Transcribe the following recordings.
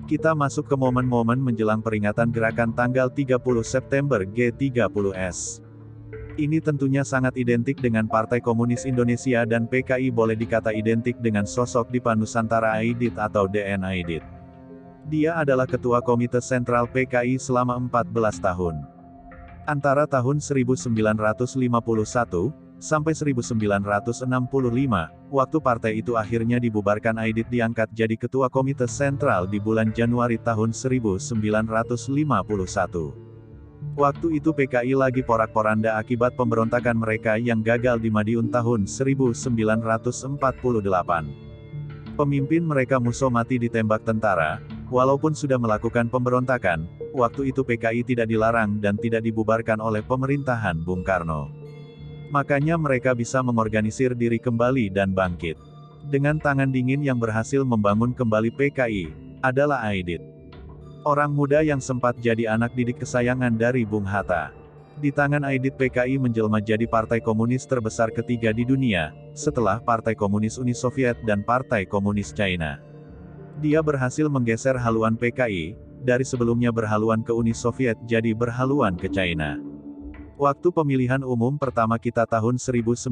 Kita masuk ke momen-momen menjelang peringatan gerakan tanggal 30 September G30S. Ini tentunya sangat identik dengan Partai Komunis Indonesia dan PKI, boleh dikata identik dengan sosok Dipa Nusantara Aidit atau DN Aidit. Dia adalah Ketua Komite Sentral PKI selama 14 tahun. Antara tahun 1951 sampai 1965, waktu partai itu akhirnya dibubarkan, Aidit diangkat jadi Ketua Komite Sentral di bulan Januari tahun 1951. Waktu itu PKI lagi porak-poranda akibat pemberontakan mereka yang gagal di Madiun tahun 1948. Pemimpin mereka Musso mati ditembak tentara. Walaupun sudah melakukan pemberontakan, waktu itu PKI tidak dilarang dan tidak dibubarkan oleh pemerintahan Bung Karno. Makanya mereka bisa mengorganisir diri kembali dan bangkit. Dengan tangan dingin yang berhasil membangun kembali PKI, adalah Aidit. Orang muda yang sempat jadi anak didik kesayangan dari Bung Hatta. Di tangan Aidit PKI menjelma jadi partai komunis terbesar ketiga di dunia, setelah Partai Komunis Uni Soviet dan Partai Komunis China. Dia berhasil menggeser haluan PKI, dari sebelumnya berhaluan ke Uni Soviet jadi berhaluan ke China. Waktu pemilihan umum pertama kita tahun 1955,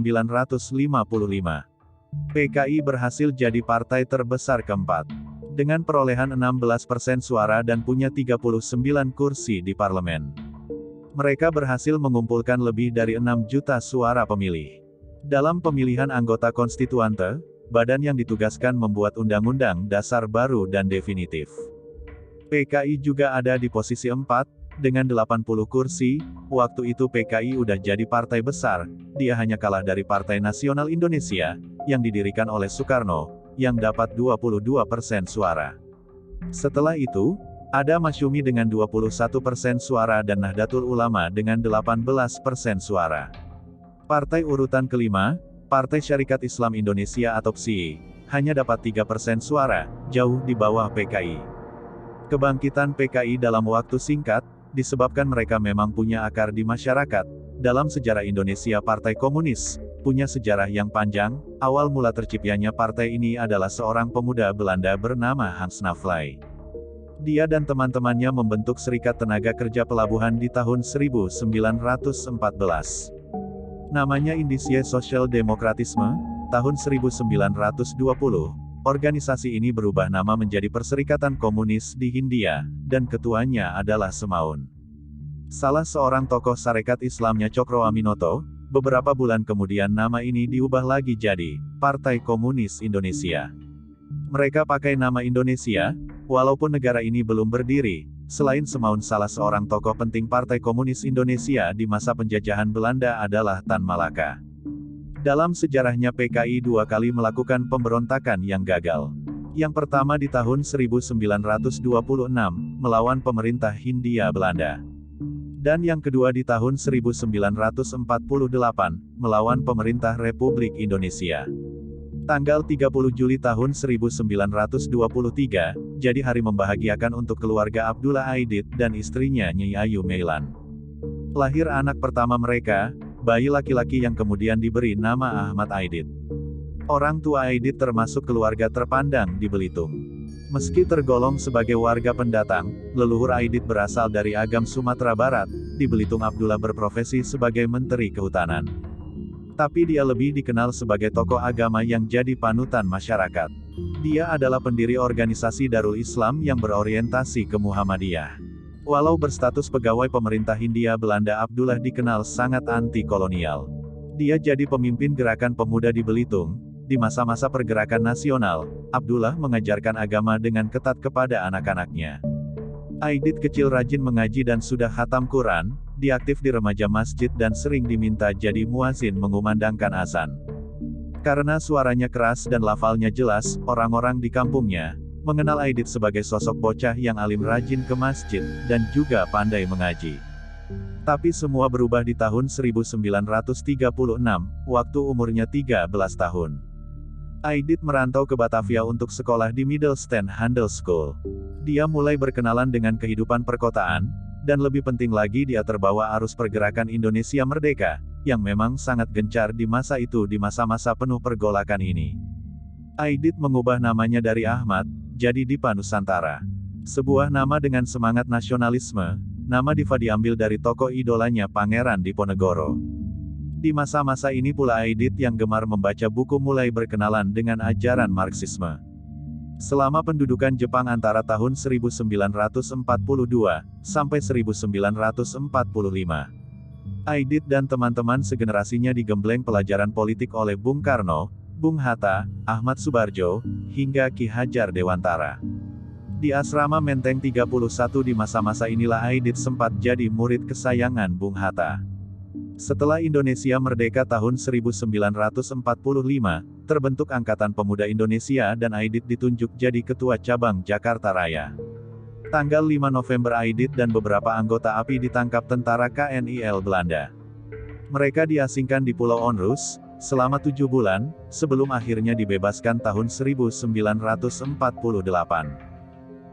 PKI berhasil jadi partai terbesar keempat. Dengan perolehan 16% suara dan punya 39 kursi di parlemen. Mereka berhasil mengumpulkan lebih dari 6 juta suara pemilih. Dalam pemilihan anggota konstituante, badan yang ditugaskan membuat undang-undang dasar baru dan definitif. PKI juga ada di posisi 4, dengan 80 kursi, waktu itu PKI udah jadi partai besar, dia hanya kalah dari Partai Nasional Indonesia, yang didirikan oleh Soekarno, yang dapat 22% suara. Setelah itu, ada Masyumi dengan 21% suara dan Nahdlatul Ulama dengan 18% suara. Partai urutan kelima, Partai Syarikat Islam Indonesia atau PSI, hanya dapat 3% suara, jauh di bawah PKI. Kebangkitan PKI dalam waktu singkat, disebabkan mereka memang punya akar di masyarakat. Dalam sejarah Indonesia Partai Komunis, punya sejarah yang panjang. Awal mula terciptanya partai ini adalah seorang pemuda Belanda bernama Hans Nafly. Dia dan teman-temannya membentuk Serikat Tenaga Kerja Pelabuhan di tahun 1914. Namanya Indische Social Demokratisme, tahun 1920. Organisasi ini berubah nama menjadi Perserikatan Komunis di Hindia, dan ketuanya adalah Semaun. Salah seorang tokoh Sarekat Islamnya Cokro Aminoto, beberapa bulan kemudian nama ini diubah lagi jadi Partai Komunis Indonesia. Mereka pakai nama Indonesia, walaupun negara ini belum berdiri. Selain Semaun, salah seorang tokoh penting Partai Komunis Indonesia di masa penjajahan Belanda adalah Tan Malaka. Dalam sejarahnya PKI dua kali melakukan pemberontakan yang gagal. Yang pertama di tahun 1926, melawan pemerintah Hindia Belanda. Dan yang kedua di tahun 1948, melawan pemerintah Republik Indonesia. Tanggal 30 Juli tahun 1923, jadi hari membahagiakan untuk keluarga Abdullah Aidit dan istrinya Nyi Ayu Meilan. Lahir anak pertama mereka, bayi laki-laki yang kemudian diberi nama Ahmad Aidit. Orang tua Aidit termasuk keluarga terpandang di Belitung. Meski tergolong sebagai warga pendatang, leluhur Aidit berasal dari Agam Sumatera Barat. Di Belitung Abdullah berprofesi sebagai Menteri Kehutanan. Tapi dia lebih dikenal sebagai tokoh agama yang jadi panutan masyarakat. Dia adalah pendiri organisasi Darul Islam yang berorientasi ke Muhammadiyah. Walau berstatus pegawai pemerintah Hindia Belanda, Abdullah dikenal sangat anti-kolonial. Dia jadi pemimpin gerakan pemuda di Belitung. Di masa-masa pergerakan nasional, Abdullah mengajarkan agama dengan ketat kepada anak-anaknya. Aidit kecil rajin mengaji dan sudah khatam Quran, dia aktif di remaja masjid dan sering diminta jadi muazin mengumandangkan azan. Karena suaranya keras dan lafalnya jelas, orang-orang di kampungnya mengenal Aidit sebagai sosok bocah yang alim, rajin ke masjid, dan juga pandai mengaji. Tapi semua berubah di tahun 1936, waktu umurnya 13 tahun. Aidit merantau ke Batavia untuk sekolah di Middlestan Handel School. Dia mulai berkenalan dengan kehidupan perkotaan, dan lebih penting lagi dia terbawa arus pergerakan Indonesia Merdeka, yang memang sangat gencar di masa itu, di masa-masa penuh pergolakan ini. Aidit mengubah namanya dari Ahmad, jadi Dipa Nusantara. Sebuah nama dengan semangat nasionalisme, nama Diva diambil dari tokoh idolanya Pangeran Diponegoro. Di masa-masa ini pula Aidit yang gemar membaca buku mulai berkenalan dengan ajaran Marxisme. Selama pendudukan Jepang antara tahun 1942 sampai 1945, Aidit dan teman-teman segenerasinya digembleng pelajaran politik oleh Bung Karno, Bung Hatta, Ahmad Subarjo, hingga Ki Hajar Dewantara. Di asrama Menteng 31 di masa-masa inilah Aidit sempat jadi murid kesayangan Bung Hatta. Setelah Indonesia merdeka tahun 1945, terbentuk Angkatan Pemuda Indonesia dan Aidit ditunjuk jadi Ketua Cabang Jakarta Raya. Tanggal 5 November Aidit dan beberapa anggota API ditangkap tentara KNIL Belanda. Mereka diasingkan di Pulau Onrus, selama 7 bulan, sebelum akhirnya dibebaskan tahun 1948.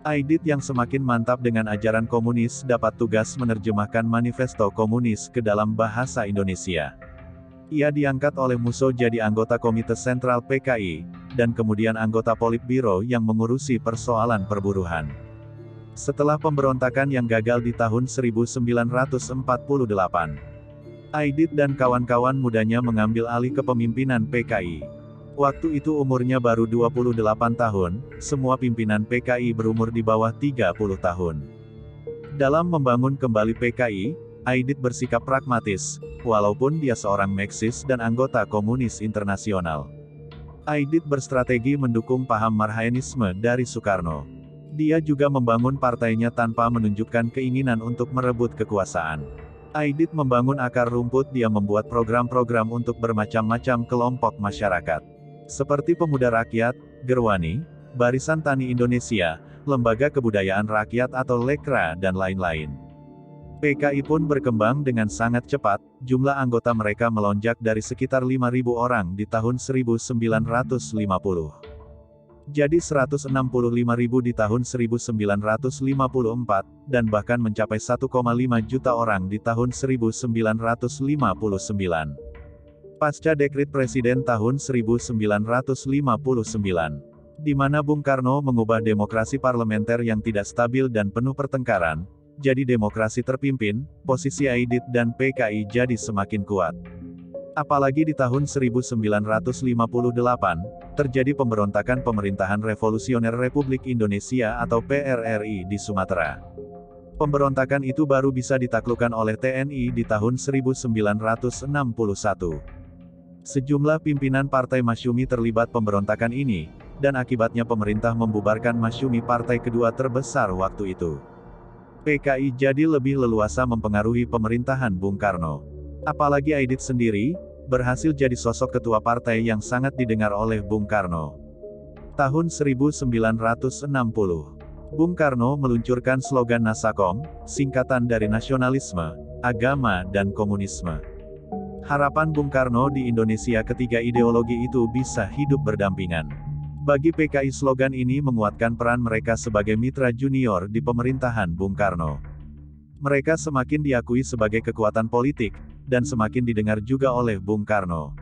Aidit yang semakin mantap dengan ajaran komunis dapat tugas menerjemahkan manifesto komunis ke dalam bahasa Indonesia. Ia diangkat oleh Musso jadi anggota Komite Sentral PKI, dan kemudian anggota Politbiro yang mengurusi persoalan perburuhan. Setelah pemberontakan yang gagal di tahun 1948, Aidit dan kawan-kawan mudanya mengambil alih kepemimpinan PKI. Waktu itu umurnya baru 28 tahun, semua pimpinan PKI berumur di bawah 30 tahun. Dalam membangun kembali PKI, Aidit bersikap pragmatis, walaupun dia seorang Marxis dan anggota Komunis Internasional. Aidit berstrategi mendukung paham Marxisme dari Soekarno. Dia juga membangun partainya tanpa menunjukkan keinginan untuk merebut kekuasaan. Aidit membangun akar rumput, dia membuat program-program untuk bermacam-macam kelompok masyarakat. Seperti Pemuda Rakyat, Gerwani, Barisan Tani Indonesia, Lembaga Kebudayaan Rakyat atau Lekra dan lain-lain. PKI pun berkembang dengan sangat cepat, jumlah anggota mereka melonjak dari sekitar 5.000 orang di tahun 1950. Jadi 165.000 di tahun 1954, dan bahkan mencapai 1,5 juta orang di tahun 1959. Pasca dekret Presiden tahun 1959, di mana Bung Karno mengubah demokrasi parlementer yang tidak stabil dan penuh pertengkaran, jadi demokrasi terpimpin, posisi Aidit dan PKI jadi semakin kuat. Apalagi di tahun 1958, terjadi pemberontakan Pemerintahan Revolusioner Republik Indonesia atau PRRI di Sumatera. Pemberontakan itu baru bisa ditaklukkan oleh TNI di tahun 1961. Sejumlah pimpinan Partai Masyumi terlibat pemberontakan ini, dan akibatnya pemerintah membubarkan Masyumi, partai kedua terbesar waktu itu. PKI jadi lebih leluasa mempengaruhi pemerintahan Bung Karno. Apalagi Aidit sendiri, berhasil jadi sosok ketua partai yang sangat didengar oleh Bung Karno. Tahun 1960, Bung Karno meluncurkan slogan Nasakom, singkatan dari nasionalisme, agama dan komunisme. Harapan Bung Karno di Indonesia ketiga ideologi itu bisa hidup berdampingan. Bagi PKI slogan ini menguatkan peran mereka sebagai mitra junior di pemerintahan Bung Karno. Mereka semakin diakui sebagai kekuatan politik, dan semakin didengar juga oleh Bung Karno.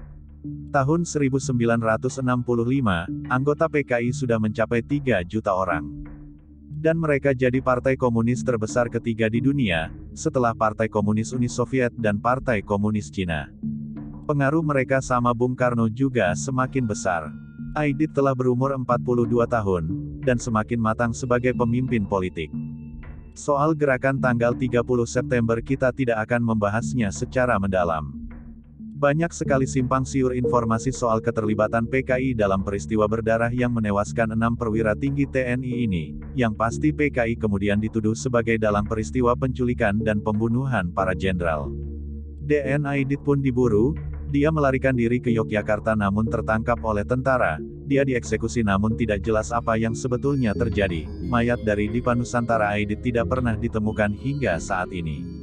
Tahun 1965, anggota PKI sudah mencapai 3 juta orang. Dan mereka jadi partai komunis terbesar ketiga di dunia, setelah Partai Komunis Uni Soviet dan Partai Komunis Cina. Pengaruh mereka sama Bung Karno juga semakin besar. Aidit telah berumur 42 tahun, dan semakin matang sebagai pemimpin politik. Soal gerakan tanggal 30 September kita tidak akan membahasnya secara mendalam. Banyak sekali simpang siur informasi soal keterlibatan PKI dalam peristiwa berdarah yang menewaskan 6 perwira tinggi TNI ini, yang pasti PKI kemudian dituduh sebagai dalang peristiwa penculikan dan pembunuhan para jenderal. DN Aidit pun diburu, dia melarikan diri ke Yogyakarta namun tertangkap oleh tentara, dia dieksekusi namun tidak jelas apa yang sebetulnya terjadi. Mayat dari Dipa Nusantara Aidit tidak pernah ditemukan hingga saat ini.